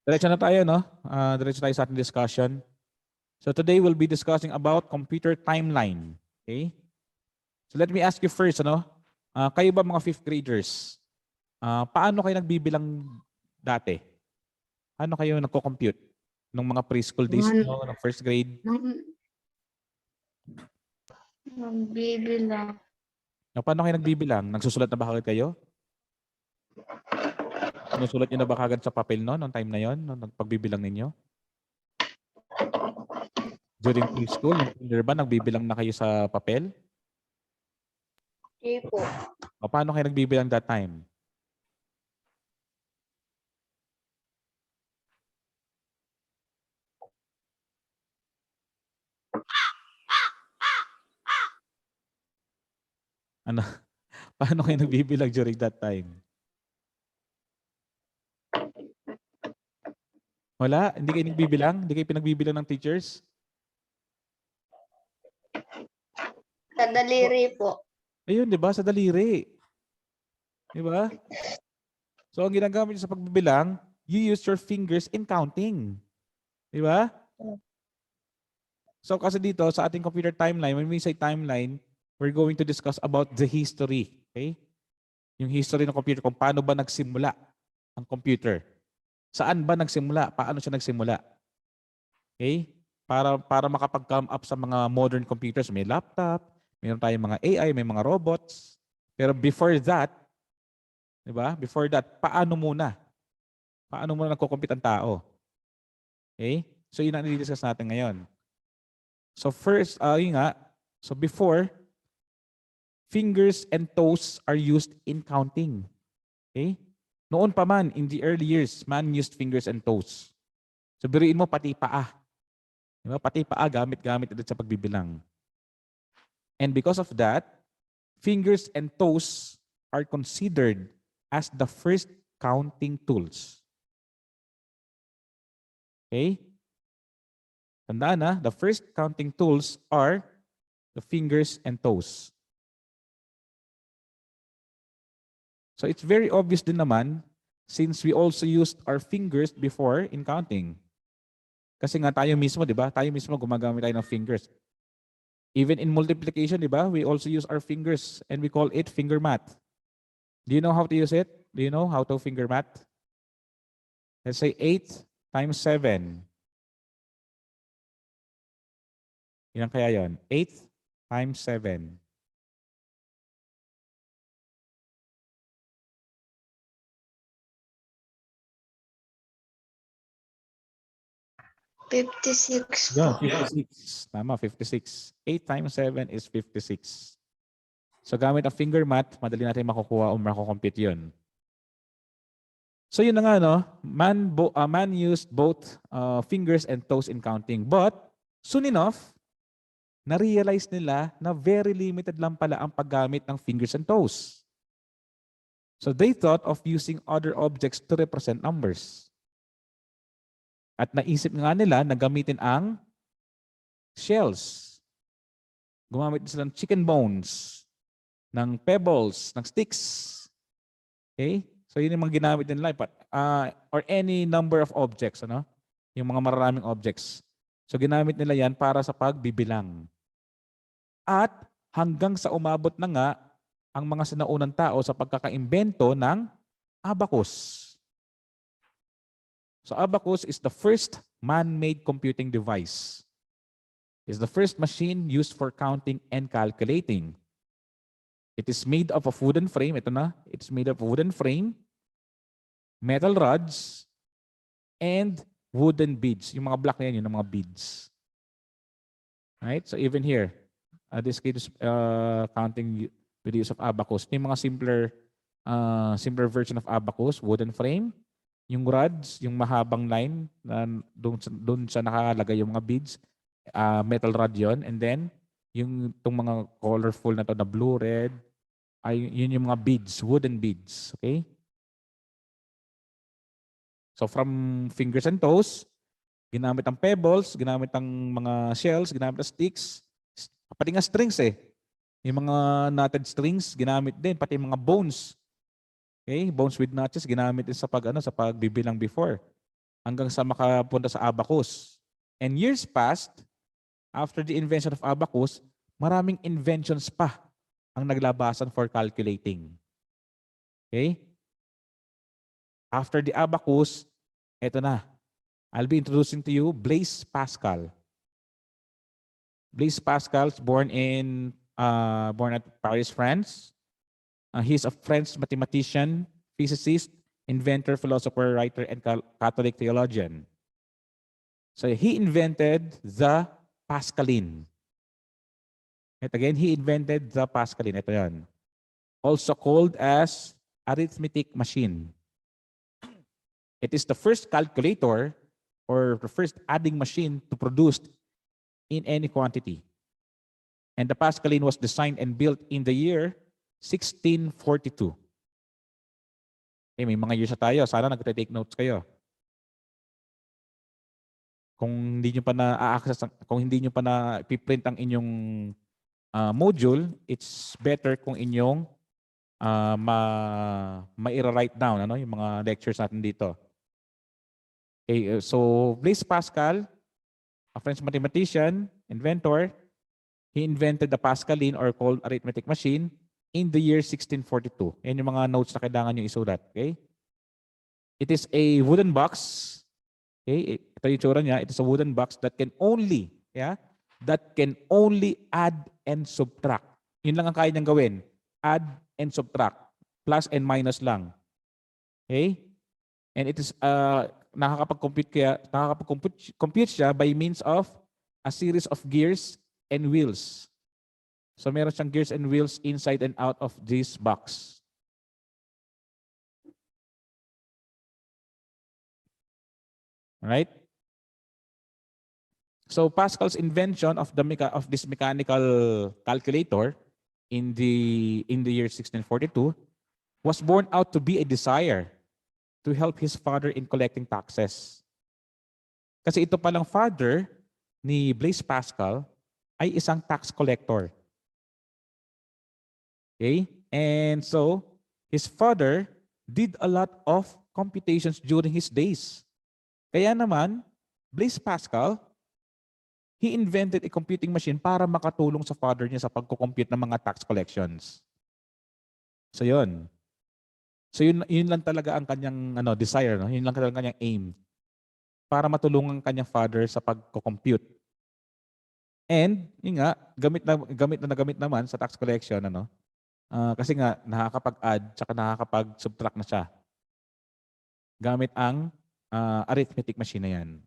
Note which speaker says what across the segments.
Speaker 1: Diretso na tayo, no? Diretso tayo sa ating discussion. So today we'll be discussing about computer timeline. Okay? So let me ask you first, ano? Kayo ba mga 5th graders? Paano kayo nagbibilang dati? Paano kayo nagko-compute? Nung mga preschool days nyo, ng first grade?
Speaker 2: Nagbibilang.
Speaker 1: Paano kayo nagbibilang? Nagsusulat na ba kayo? Sinusulat nyo na ba kagad sa papel no? Noong time na yon, nung nagpagbibilang ninyo? During preschool, yung kinder ba, nagbibilang na kayo sa papel?
Speaker 2: Hindi po.
Speaker 1: Paano kayo nagbibilang that time? Ano? Paano kayo nagbibilang during that time? Wala? Hindi kayo nagbibilang? Hindi kayo pinagbibilang ng teachers?
Speaker 2: Sa daliri po.
Speaker 1: Ayun, di ba? Sa daliri. Di ba? So, ang ginagamit nyo sa pagbibilang, you use your fingers in counting. Di ba? So, kasi dito, sa ating computer timeline, when we say timeline, we're going to discuss about the history. Okay? Yung history ng computer, kung paano ba nagsimula ang computer. Saan ba nagsimula? Paano siya nagsimula? Okay? Para makapag-come up sa mga modern computers, may laptop, mayroon tayong mga AI, may mga robots. Pero before that, di ba? Before that, paano muna? Paano muna nagko-compute ang tao? Okay? So yun ang i-discuss natin ngayon. So first, yun nga, so before, fingers and toes are used in counting. Okay? Noon pa man, in the early years, man used fingers and toes. So biruin mo pati paa. Diba? Pati paa, gamit-gamit ulit sa pagbibilang. And because of that, fingers and toes are considered as the first counting tools. Okay? Tandaan na, the first counting tools are the fingers and toes. So it's very obvious din naman since we also used our fingers before in counting. Kasi nga tayo mismo, di ba? Tayo mismo gumagamit tayo ng fingers. Even in multiplication, di ba? We also use our fingers and we call it finger math. Do you know how to use it? Do you know how to finger math? Let's say 8 times 7. Ilan kaya yon? 8 times 7.
Speaker 2: 56
Speaker 1: Yeah,
Speaker 2: po.
Speaker 1: 56. Tama, 56. 8 times 7 is 56. So gamit ang finger math, madali natin makukuha o makukompute yun. So yun na nga, no? Man used both fingers and toes in counting. But soon enough, na-realize nila na very limited lang pala ang paggamit ng fingers and toes. So they thought of using other objects to represent numbers. At naisip nga nila na gamitin ang shells. Gumamit sila ng chicken bones, ng pebbles, ng sticks. Okay? So yun yung mga ginamit nila. Or any number of objects. Ano? Yung mga maraming objects. So ginamit nila yan para sa pagbibilang. At hanggang sa umabot na nga ang mga sinaunang tao sa pagkakaimbento ng abacus. So abacus is the first man-made computing device. It's the first machine used for counting and calculating. It is made of a wooden frame. Ito na. It's made of a wooden frame, metal rods, and wooden beads. Yung mga black na yan, yung mga beads. Right? So even here, this kid is counting with the use of abacus. Yung mga simpler version of abacus, wooden frame, yung rods, yung mahabang line, doon sa nakalagay yung mga beads, metal rod yon, and then yung itong mga colorful na to, na blue, red, ay yun yung mga beads, wooden beads. Okay? So from fingers and toes, ginamit ang pebbles, ginamit ang mga shells, ginamit ang sticks, pati nga strings eh. Yung mga knotted strings, ginamit din, pati mga bones. Okay? Bones with notches, ginamit din sa pagbibilang before. hanggang sa makapunta sa abacus. And years passed, after the invention of abacus, maraming inventions pa ang naglabasan for calculating. Okay? After the abacus, eto na. I'll be introducing to you Blaise Pascal. Blaise Pascal, born at Paris, France. He's a French mathematician, physicist, inventor, philosopher, writer, and Catholic theologian. So he invented the Pascaline. And again, he invented the Pascaline. Ito yan. Also called as arithmetic machine. It is the first calculator or the first adding machine to produce in any quantity. And the Pascaline was designed and built in the year 1642. Okay, may mga years na tayo. Sana nag-take notes kayo. Kung hindi nyo pa na-access, kung hindi nyo pa na-print ang inyong module, it's better kung inyong ma-write down yung mga lectures natin dito. Okay, so Blaise Pascal, a French mathematician, inventor, he invented the Pascaline or called arithmetic machine in the year 1642. Yan yung mga notes na kailangan nyo isulat. Okay? It is a wooden box. Okay? Ito yung tsura niya. It is a wooden box that can only add and subtract. Yun lang ang kaya niyang gawin. Add and subtract. Plus and minus lang. Okay? And it is nakakapag-compute siya by means of a series of gears and wheels. So meron siyang gears and wheels inside and out of this box. Alright? So Pascal's invention of this mechanical calculator in the year 1642 was born out to be a desire to help his father in collecting taxes. Kasi ito palang father ni Blaise Pascal ay isang tax collector. Okay? And so, his father did a lot of computations during his days. Kaya naman, Blaise Pascal, he invented a computing machine para makatulong sa father niya sa pagko-compute ng mga tax collections. So, yun. So yun lang talaga ang kanyang desire, no? Yun lang talaga ang kanyang aim para matulungan ang kanyang father sa pagko-compute. And yun nga, gamit naman sa tax collection kasi nga nakakapag-add tsaka nakakapag-subtract na siya. Gamit ang arithmetic machine na yan.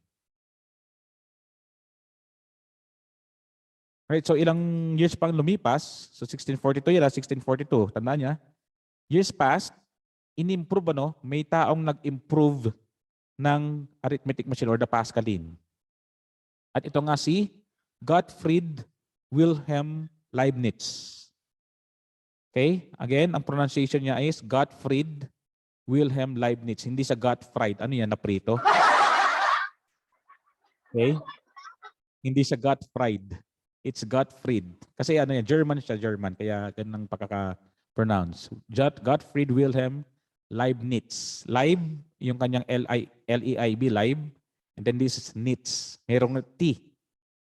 Speaker 1: Right, so ilang years pang lumipas, so 1642 yan, 1642, tandaan niya. Years passed, in-improve may taong nag-improve ng arithmetic machine or the Pascaline. At ito nga si Gottfried Wilhelm Leibniz. Okay? Again, ang pronunciation niya is Gottfried Wilhelm Leibniz. Hindi sa Gottfried. Ano yan, naprito? Okay? Hindi sa Gottfried. It's Gottfried. Kasi German siya, German. Kaya ganun ang pagkaka-pronounce. Gottfried Wilhelm Leibniz. Leib, yung kanyang L-E-I-B, Leib. And then this is Nitz. Merong T.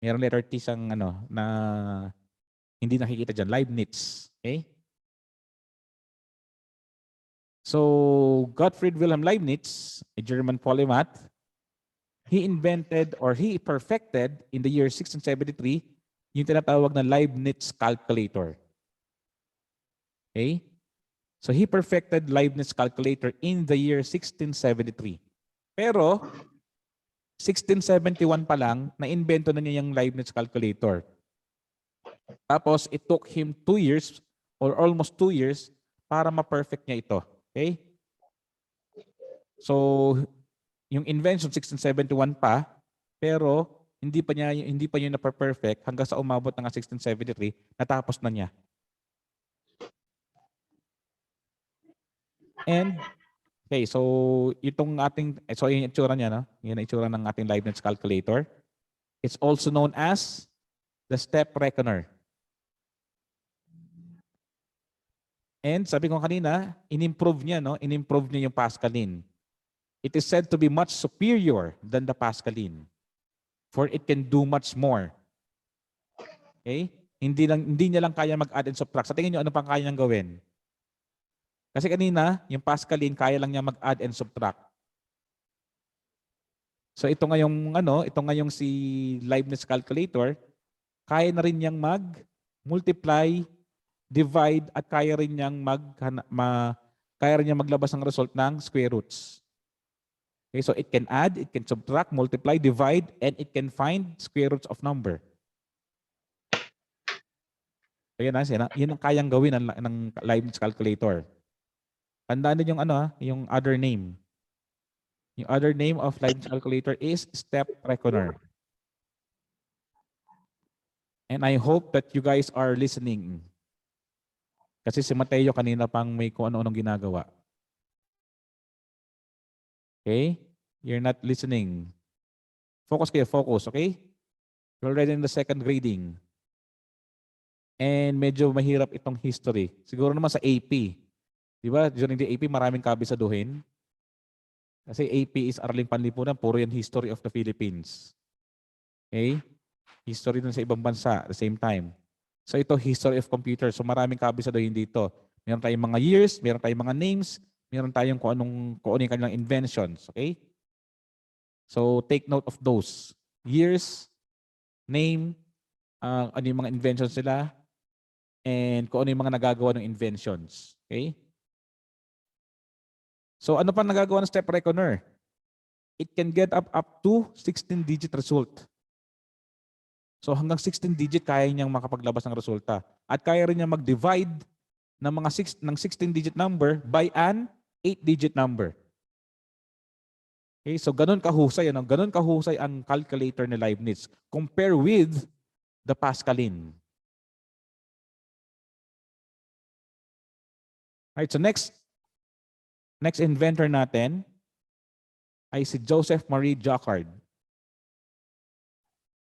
Speaker 1: Merong letter T sang na hindi nakikita dyan. Leibniz. Okay? So, Gottfried Wilhelm Leibniz, a German polymath, he invented or he perfected in the year 1673 yung tinatawag na Leibniz calculator. Okay? So he perfected Leibniz calculator in the year 1673. Pero 1671 pa lang, na-invento na niya yung Leibniz calculator. Tapos it took him 2 years or almost 2 years para ma-perfect niya ito. Okay? So yung invention 1671 pa, pero hindi pa niya na-perfect hanggang sa umabot ng 1673, natapos na niya. And okay, so yung itsura niya, no? Yan ang itsura ng ating Leibniz calculator. It's also known as the step reckoner. And sabi ko kanina, in-improve niya yung Pascaline. It is said to be much superior than the Pascaline, for it can do much more. Okay? Hindi niya lang kaya mag-add and subtract. Sa tingin niyo, ano pang kaya niyang gawin? Kasi kanina, yung Pascaline, kaya lang niya mag-add and subtract. So ito ngayong si Leibniz calculator, kaya na rin niyang mag-multiply, divide, at kaya rin niyang maglabas ng result ng square roots. Okay, so it can add, it can subtract, multiply, divide, and it can find square roots of number. So yan ang kayang gawin ng Leibniz calculator. Tandaan din yung other name. Yung other name of Leibniz calculator is step reckoner. And I hope that you guys are listening. Kasi si Mateo kanina pang may kung ano-anong ginagawa. Okay? You're not listening. Focus kayo, focus, okay? You're already in the second grading. And medyo mahirap itong history. Siguro naman sa AP. Di ba? During the AP, maraming kabisaduhin. Kasi AP is Araling Panlipunan, puro yan history of the Philippines. Okay? History dun sa ibang bansa at the same time. So ito, history of computer. So maraming kabisaduhin dito. Meron tayong mga years, meron tayong mga names, meron tayong kung ano yung kanilang inventions. Okay? So take note of those. Years, name, ano yung mga inventions nila, and kung ano yung mga nagagawa ng inventions. Okay? So ano pa nagagawa ng step reckoner? It can get up to 16-digit result. So hanggang 16-digit kaya niyang makapaglabas ng resulta. At kaya rin niya mag-divide ng 16-digit number by an 8-digit number. Okay, so ganun kahusay ang calculator ni Leibniz compare with the Pascaline. Right, so next inventor natin ay si Joseph Marie Jacquard.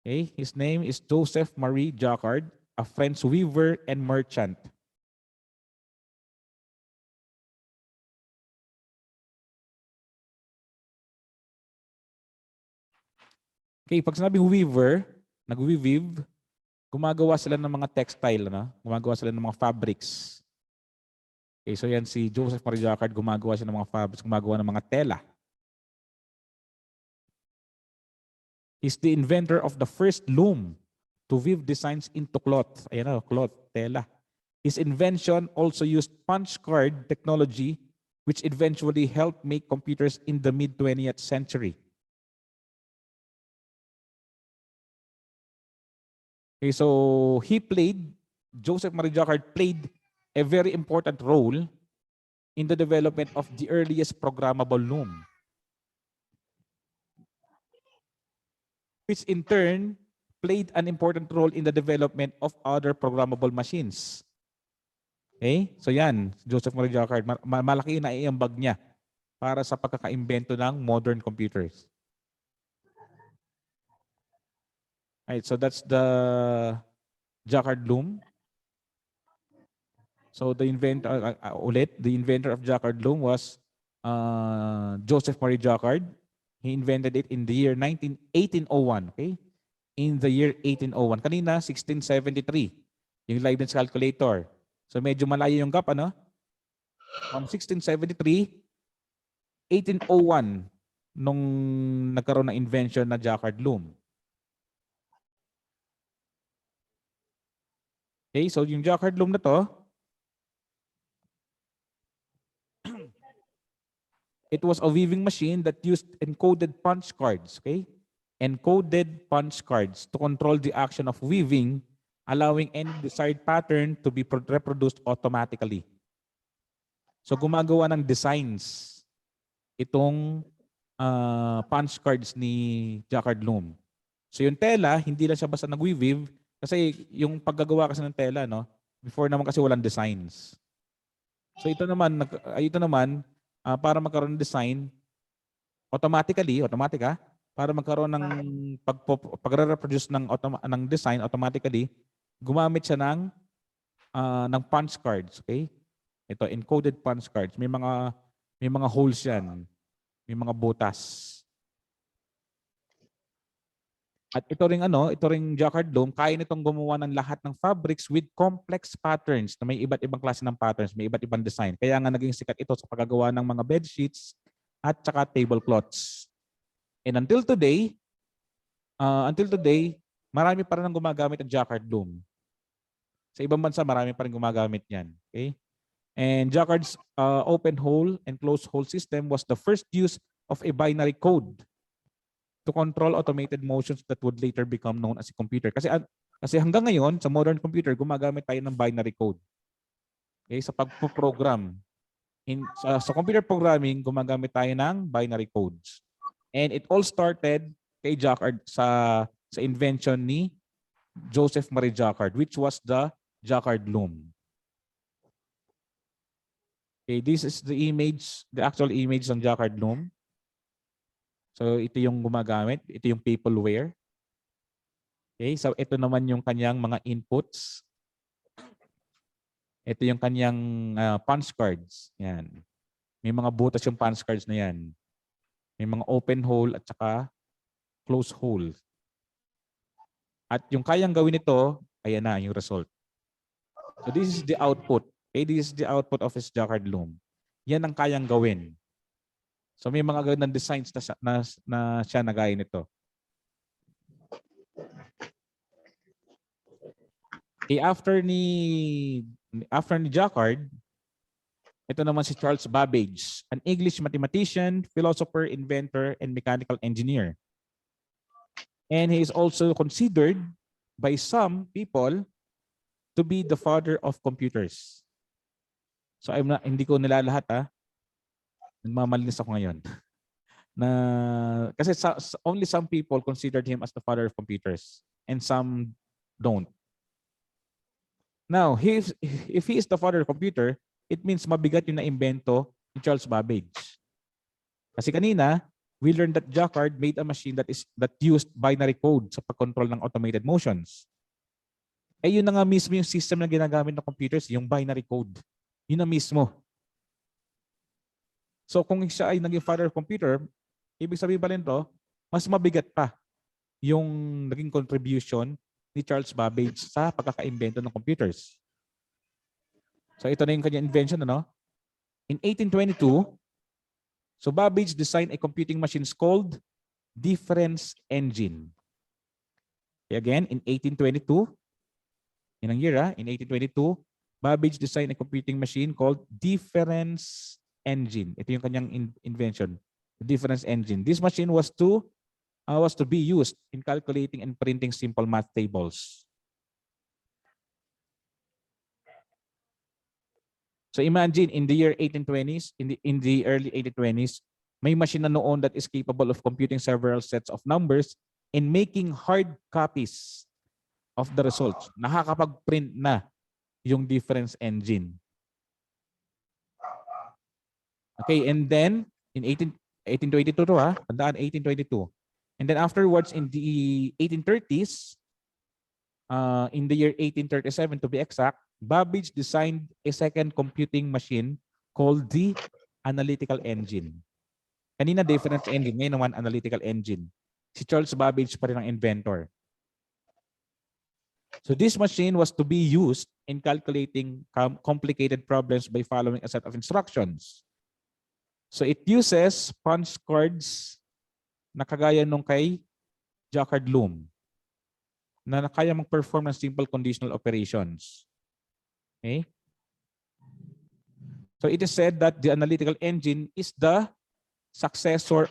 Speaker 1: Okay, his name is Joseph Marie Jacquard, a French weaver and merchant. Okay, pag sinabing weaver, nag-weave, gumagawa sila ng mga textile, gumagawa sila ng mga fabrics. Okay, so yan si Joseph Marie Jacquard, gumagawa siya ng mga fabrics, gumagawa ng mga tela. He's the inventor of the first loom to weave designs into cloth. Ayan cloth, tela. His invention also used punch card technology, which eventually helped make computers in the mid-20th century. Okay, so Joseph Marie Jacquard played a very important role in the development of the earliest programmable loom, which in turn played an important role in the development of other programmable machines. Okay? So yan, Joseph Marie Jacquard, malaki na iambag niya para sa pagkakaimbento ng modern computers. Right, so that's the Jacquard loom. So the inventor of Jacquard loom was Joseph Marie Jacquard. He invented it in the year 1801. Okay? In the year 1801. Kanina, 1673. Yung Leibniz calculator. So medyo malayo yung gap, From 1673, 1801 nung nagkaroon ng invention na Jacquard loom. Okay, so yung Jacquard loom na to, it was a weaving machine that used encoded punch cards, okay? Encoded punch cards to control the action of weaving, allowing any desired pattern to be reproduced automatically. So gumagawa ng designs itong punch cards ni Jacquard loom. So yung tela, hindi lang siya basta nag-weave kasi yung paggagawa kasi ng tela, before naman kasi walang designs. So ito naman para magkaroon ng design automatic para magkaroon ng pagre-reproduce ng design automatically, gumamit siya ng punch cards, okay? Ito encoded punch cards. May mga holes yan. May mga butas. At ito ring Jacquard loom, kaya nitong gumawa ng lahat ng fabrics with complex patterns na may iba't ibang klase ng patterns, may iba't ibang design. Kaya nga naging sikat ito sa paggagawa ng mga bed sheets at saka tablecloths. And until today, marami pa rin ang gumagamit ng Jacquard loom. Sa ibang bansa, marami pa rin gumagamit yan. Okay? And Jacquard's open hole and closed hole system was the first use of a binary code to control automated motions that would later become known as a computer. Kasi hanggang ngayon, sa modern computer, gumagamit tayo ng binary code. Okay? Sa pagpo-program. Sa computer programming, gumagamit tayo ng binary codes. And it all started kay Jacquard sa invention ni Joseph Marie Jacquard, which was the Jacquard loom. Okay, this is the image, the actual image ng Jacquard loom. So ito yung gumagamit, ito yung peopleware. Okay, so ito naman yung kanyang mga inputs. Ito yung kanyang punch cards. Yan. May mga butas yung punch cards na yan. May mga open hole at saka close hole. At yung kayang gawin ito, ayan na yung result. So this is the output. Okay, this is the output of his Jacquard loom. Yan ang kayang gawin. So may mga gandang designs na siya nagaya nito. Okay, after ni Jacquard, ito naman si Charles Babbage, an English mathematician, philosopher, inventor, and mechanical engineer. And he is also considered by some people to be the father of computers. So hindi ko nilalahat nagmamalinis ako ngayon. Kasi only some people considered him as the father of computers and some don't. Now, if he is the father of computer, it means mabigat yung naimbento ni Charles Babbage. Kasi kanina, we learned that Jacquard made a machine that used binary code sa pag-control ng automated motions. Yun na nga mismo yung system na ginagamit ng computers, yung binary code. Yun na mismo. So kung siya ay naging father of computer, ibig sabihin pa rin to, mas mabigat pa yung naging contribution ni Charles Babbage sa pagkakaimbento ng computers. So ito na yung kanyang invention. In 1822, so Babbage designed a computing machine called difference engine. Again, in 1822, in 1822, Babbage designed a computing machine called difference engine. Ito yung kanyang invention, the difference engine. This machine was to be used in calculating and printing simple math tables. So imagine in the year 1820s, in the early 1820s, may machine na noon that is capable of computing several sets of numbers and making hard copies of the results. Nakakapag-print na yung difference engine. Okay, and then in 1822 tandaan 1822. And then afterwards in the 1830s, in the year 1837 to be exact, Babbage designed a second computing machine called the Analytical Engine. Kanina difference engine, ngayon naman Analytical Engine. Si Charles Babbage pa rin ang inventor. So this machine was to be used in calculating complicated problems by following a set of instructions. So it uses punch cards na kagaya nung kay Jacquard loom na kaya mag-perform ng simple conditional operations. Okay? So it is said that the Analytical Engine is the successor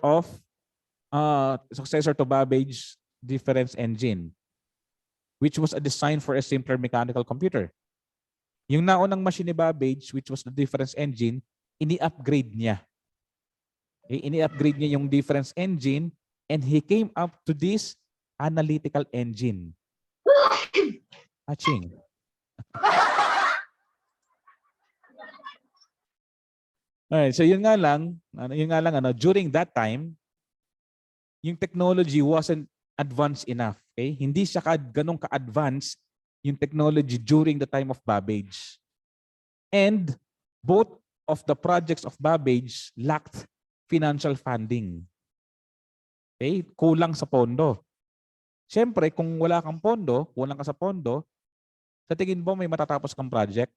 Speaker 1: to Babbage difference engine, which was a design for a simpler mechanical computer. Yung naunang machine ni Babbage, which was the difference engine, ini-upgrade niya. Ini-upgrade niya yung difference engine and he came up to this Analytical Engine. Aching. Alright, so yun nga lang, during that time, yung technology wasn't advanced enough. Okay? Hindi siya ganun ka-advanced yung technology during the time of Babbage. And both of the projects of Babbage lacked financial funding. Okay? Kulang sa pondo. Siyempre, kung wala kang pondo, kulang ka sa pondo, sa tingin mo may matatapos kang project?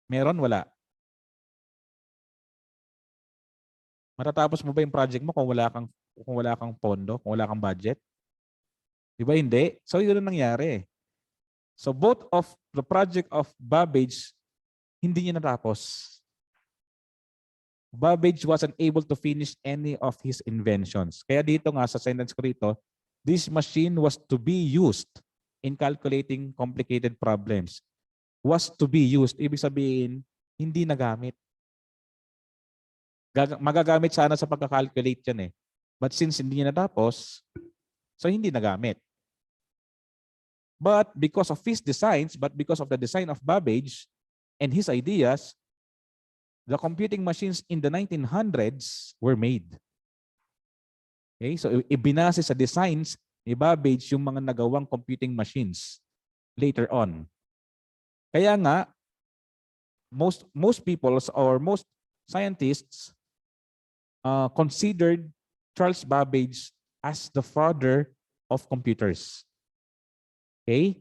Speaker 1: Meron? Wala. Matatapos mo ba yung project mo kung wala kang pondo, kung wala kang budget? Di ba hindi? So yun ang nangyari. So both of the project of Babbage, hindi niya natapos. Babbage wasn't able to finish any of his inventions. Kaya dito nga sa sentence ko rito, this machine was to be used in calculating complicated problems. Was to be used. Ibig sabihin, hindi nagamit. Magagamit sana sa pagka-calculate yan eh. But since hindi niya natapos, so hindi nagamit. But because of his designs, because of the design of Babbage and his ideas, the computing machines in the 1900s were made. Okay? So ibinase sa designs ni Babbage yung mga nagawang computing machines later on. Kaya nga, most people or most scientists considered Charles Babbage as the father of computers. Okay?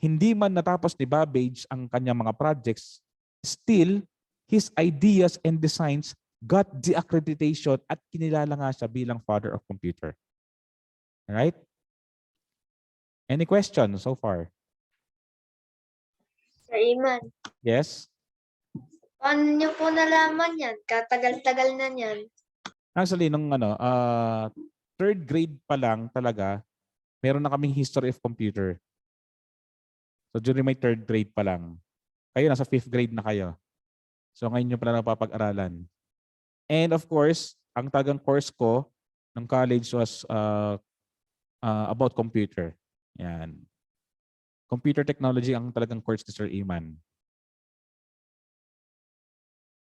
Speaker 1: Hindi man natapos ni Babbage ang kanyang mga projects, still, his ideas and designs got the accreditation at kinilala nga siya bilang father of computer. Alright? Any questions so far?
Speaker 2: Sir Yman,
Speaker 1: Yes?
Speaker 2: paano niyo po nalaman yan? Katagal-tagal na yan.
Speaker 1: Actually, nung third grade pa lang talaga, meron na kaming history of computer. So during my third grade pa lang. Kayo, nasa fifth grade na kayo. So ngayon nyo pala napapag-aralan. And of course, ang tagang course ko ng college was about computer. Yan. Computer technology ang talagang course ni Sir Yman.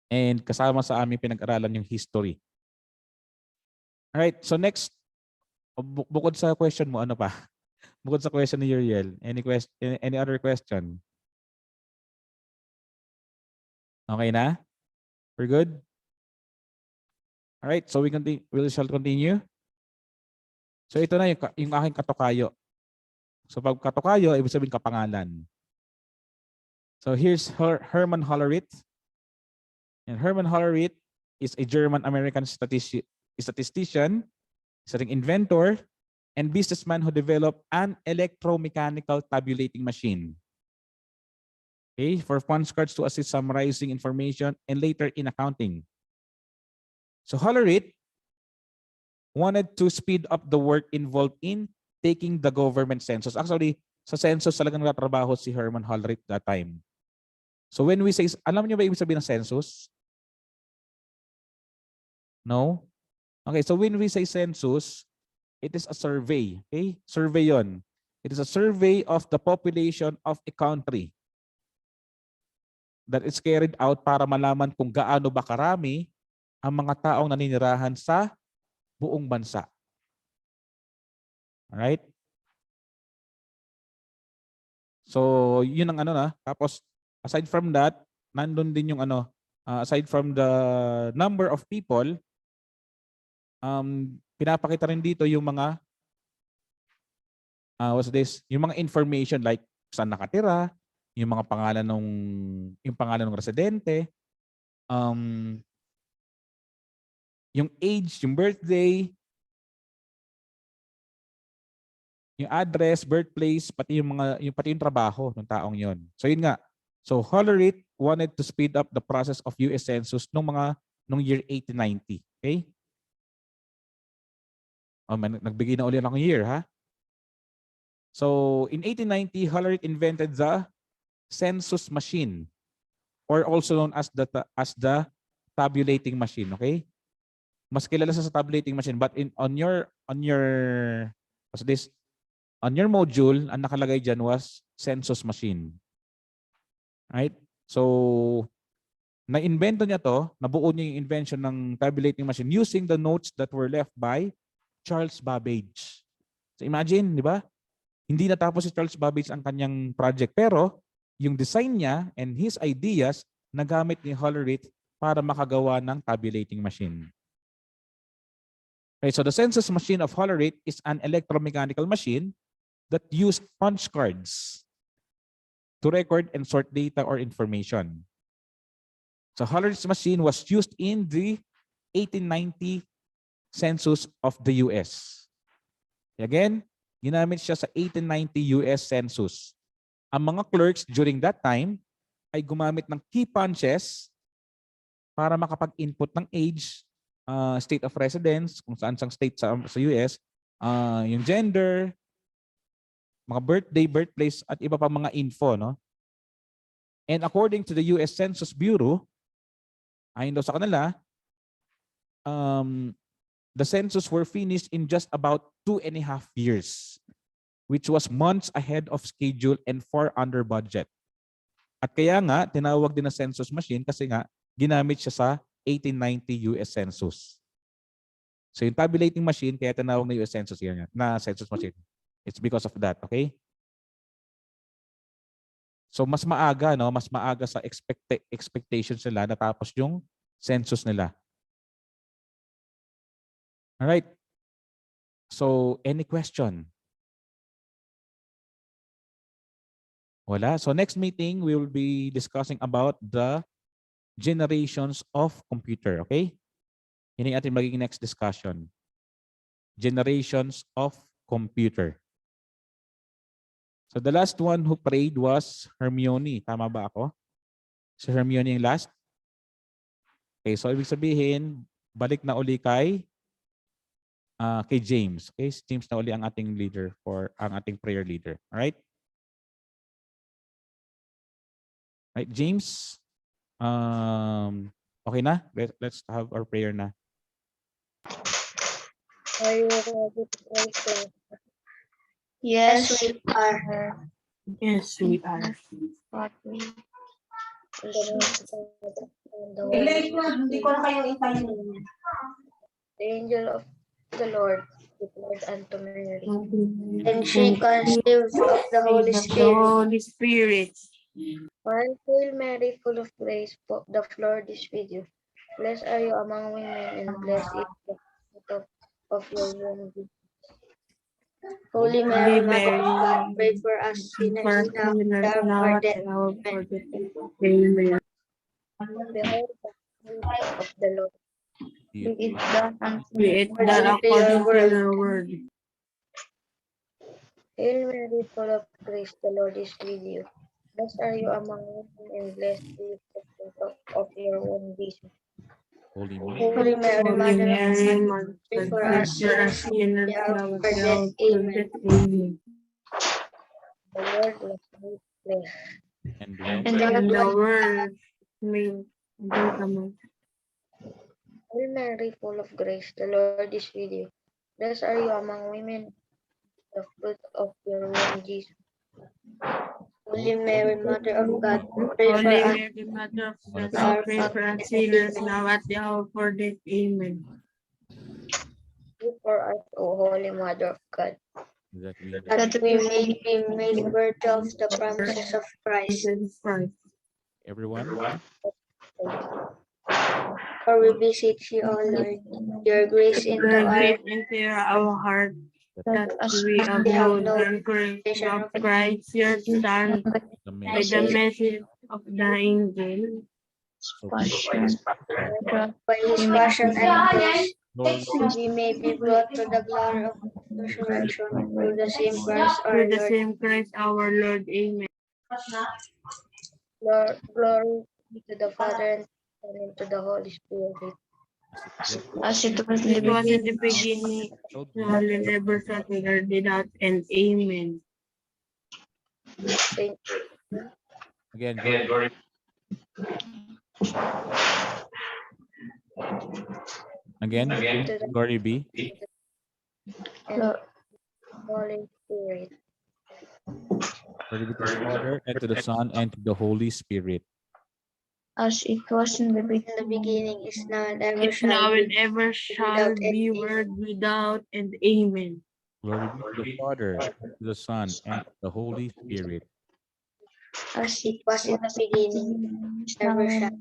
Speaker 1: And kasama sa amin pinag-aralan yung history. Alright, so next, bukod sa question mo, ano pa? Bukod sa question ni Uriel, any other question? Okay na? We're good? Alright, so we shall continue. So ito na yung aking katokayo. So pag katokayo, ibig sabihin kapangalan. So here's Herman Hollerith. And Herman Hollerith is a German-American statistician, is an inventor, and businessman who developed an electromechanical tabulating machine. Okay, for punch cards to assist summarizing information and later in accounting. So Hollerith wanted to speed up the work involved in taking the government census. Actually, sa census talagang nagtatrabaho si Herman Hollerith that time. So when we say, alam niyo ba ibig sabihin ng census? No? Okay, so when we say census, it is a survey. Okay? Survey yon. It is a survey of the population of a country that is carried out para malaman kung gaano ba karami ang mga taong naninirahan sa buong bansa. Alright? So, yun ang ano na. Tapos, aside from that, nandun din yung ano, aside from the number of people, pinapakita rin dito yung mga what's this? Yung mga information like saan nakatira, yung mga pangalan ng residente, yung age, yung birthday, yung address, birthplace, pati yung trabaho ng taong yon. So yun nga. So Hollerith wanted to speed up the process of US Census nung year 1890. Okay? Nagbigay na ulit ng year, ha? So in 1890, Hollerith invented the Census Machine, or also known as the Tabulating Machine. Okay? Mas kilala sa tabulating machine, but on your what's this? On your module, ang nakalagay dyan was Census Machine. Right? So, na-invento niya to, nabuo niya yung invention ng tabulating machine using the notes that were left by Charles Babbage. So, imagine, di ba? Hindi natapos si Charles Babbage ang kanyang project, pero yung design niya and his ideas nagamit ni Hollerith para makagawa ng tabulating machine. Okay, so the census machine of Hollerith is an electromechanical machine that used punch cards to record and sort data or information. So Hollerith's machine was used in the 1890 census of the US. Again, ginamit siya sa 1890 US census. Ang mga clerks during that time ay gumamit ng key punches para makapag-input ng age, state of residence, kung saan sang state sa US, yung gender, mga birthday, birthplace, at iba pa mga info, no? And according to the US Census Bureau, ayon daw sa kanila, the census were finished in just about 2.5 years, which was months ahead of schedule and far under budget. At kaya nga, tinawag din na census machine kasi nga, ginamit siya sa 1890 US Census. So yung tabulating machine, kaya tinawag na US Census yan, na census machine. It's because of that, okay? So mas maaga, no? Mas maaga sa expectations nila natapos yung census nila. All right. So any question? Wala. So next meeting, we will be discussing about the generations of computer, okay? Yun yung ating magiging next discussion. Generations of computer. So the last one who prayed was Hermione. Tama ba ako? Si Hermione yung last? Okay, so ibig sabihin, balik na uli kay James. Okay, si James na uli ang ating leader for ang ating prayer leader. All right? Right, James? Okay na? Let's have our prayer na.
Speaker 2: Are you ready to pray, sir? Yes, we are.
Speaker 3: Yes, we are.
Speaker 2: In the name of the Lord, the angel of the Lord declared unto Mary, and she conceived of the Holy Spirit.
Speaker 3: Holy Spirit.
Speaker 2: Hail Mary, full of grace, the Lord is with you. Blessed are you among women, and blessed is the fruit of your womb. Holy Mary, Mother of God, pray for us sinners now and at the hour of our death.
Speaker 3: Amen.
Speaker 2: Behold the Son of the Lord.
Speaker 3: Be it done according to your word.
Speaker 2: Hail Mary, full of grace, the Lord is with you. Blessed are you among women, and blessed is the fruit of your womb, Jesus.
Speaker 1: Holy Mary.
Speaker 2: Holy Mary,
Speaker 3: Holy
Speaker 2: Mother of
Speaker 3: Mary,
Speaker 2: God,
Speaker 3: Mother
Speaker 2: pray
Speaker 3: of
Speaker 2: for
Speaker 3: God,
Speaker 2: us
Speaker 3: for us
Speaker 2: sinners
Speaker 3: sinners
Speaker 2: now
Speaker 3: now
Speaker 2: and
Speaker 3: and
Speaker 2: at
Speaker 3: at
Speaker 2: the
Speaker 3: the
Speaker 2: hour
Speaker 3: hour
Speaker 2: of
Speaker 3: of
Speaker 2: our
Speaker 3: our
Speaker 2: death.
Speaker 3: death.
Speaker 2: Amen.
Speaker 3: Amen.
Speaker 2: The Lord was made flesh.
Speaker 1: And dwelt
Speaker 2: And the
Speaker 3: And the
Speaker 2: Lord
Speaker 3: word made man.
Speaker 2: Hail Mary, full of grace, the Lord is with you. Blessed are you among women, the fruit of your womb, Jesus. Holy Mary, Mother of God, pray for
Speaker 3: Holy
Speaker 2: us
Speaker 3: Mary, Mother of
Speaker 1: Mother
Speaker 3: God,
Speaker 1: of
Speaker 3: pray for us sinners now at the hour of our death. Amen.
Speaker 2: pray for us, O Holy Mother of God,
Speaker 1: that we
Speaker 2: that we may be made worthy of the promises of Christ.
Speaker 3: Jesus Christ.
Speaker 1: everyone.
Speaker 2: For we beseech you, O Lord, your grace into our
Speaker 3: Grace into our heart, that we uphold the incarnation of Christ, your Son,
Speaker 1: The
Speaker 3: by the message of the angel.
Speaker 2: by his passion and cross,
Speaker 1: Lord,
Speaker 2: we may be brought to the glory of resurrection through the same Christ our
Speaker 3: Through the
Speaker 2: Lord.
Speaker 3: same Christ our Lord. Amen.
Speaker 2: Glory be to the Father and to the Holy Spirit.
Speaker 1: as it was in
Speaker 3: It was in the beginning,
Speaker 1: the
Speaker 3: now and ever, shall be without end. Amen.
Speaker 2: Thank
Speaker 1: again, glory. Again,
Speaker 2: you to the
Speaker 1: glory be.
Speaker 2: and Holy Spirit.
Speaker 1: Glory be to the Father, and to the Son, and to the Holy Spirit.
Speaker 4: As it was in the
Speaker 2: In the beginning, is now, and ever
Speaker 3: It's
Speaker 2: shall
Speaker 3: now and
Speaker 2: be,
Speaker 3: ever shall
Speaker 2: without end.
Speaker 3: be, word without end. Amen.
Speaker 1: Glory be to the Father, to the Son, and to the Holy Spirit.
Speaker 4: as
Speaker 2: It was in the beginning, never shall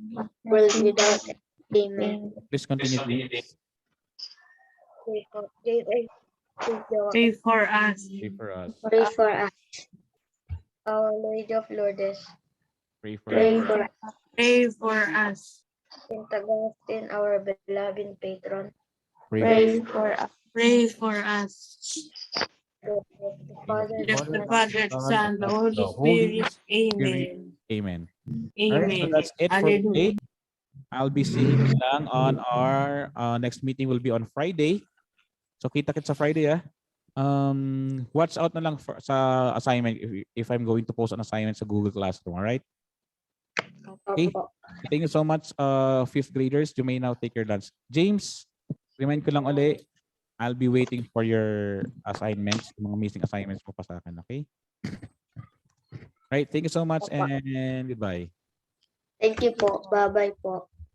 Speaker 2: world without end. Amen.
Speaker 1: Please continue, please.
Speaker 3: Pray for us.
Speaker 1: Pray for us.
Speaker 2: Pray for us. Our Lady of Lourdes,
Speaker 1: Pray for
Speaker 2: pray
Speaker 1: us.
Speaker 2: for us.
Speaker 3: Pray for us.
Speaker 2: Saint Augustine, our beloved patron,
Speaker 1: Pray
Speaker 2: pray
Speaker 4: for us.
Speaker 3: Pray for us.
Speaker 2: for the Father,
Speaker 3: Just the Father, the Son, the Holy
Speaker 1: the Holy
Speaker 3: Spirit. Amen.
Speaker 1: Amen. All right, so
Speaker 3: Amen.
Speaker 1: that's it for today.
Speaker 3: Hallelujah.
Speaker 1: I'll be seeing you lang on our next meeting will be on Friday. So kita-kits sa Friday, ah. Watch out na lang for, sa assignment if I'm going to post an assignment sa Google Classroom, all right? Okay.
Speaker 2: Opo.
Speaker 1: Thank you so much, fifth graders. You may now take your lunch. James, remind ko lang uli, I'll be waiting for your assignments, yung mga missing assignments mo pa sa akin, okay? Right, thank you so much and goodbye.
Speaker 2: Thank you po. Bye-bye po.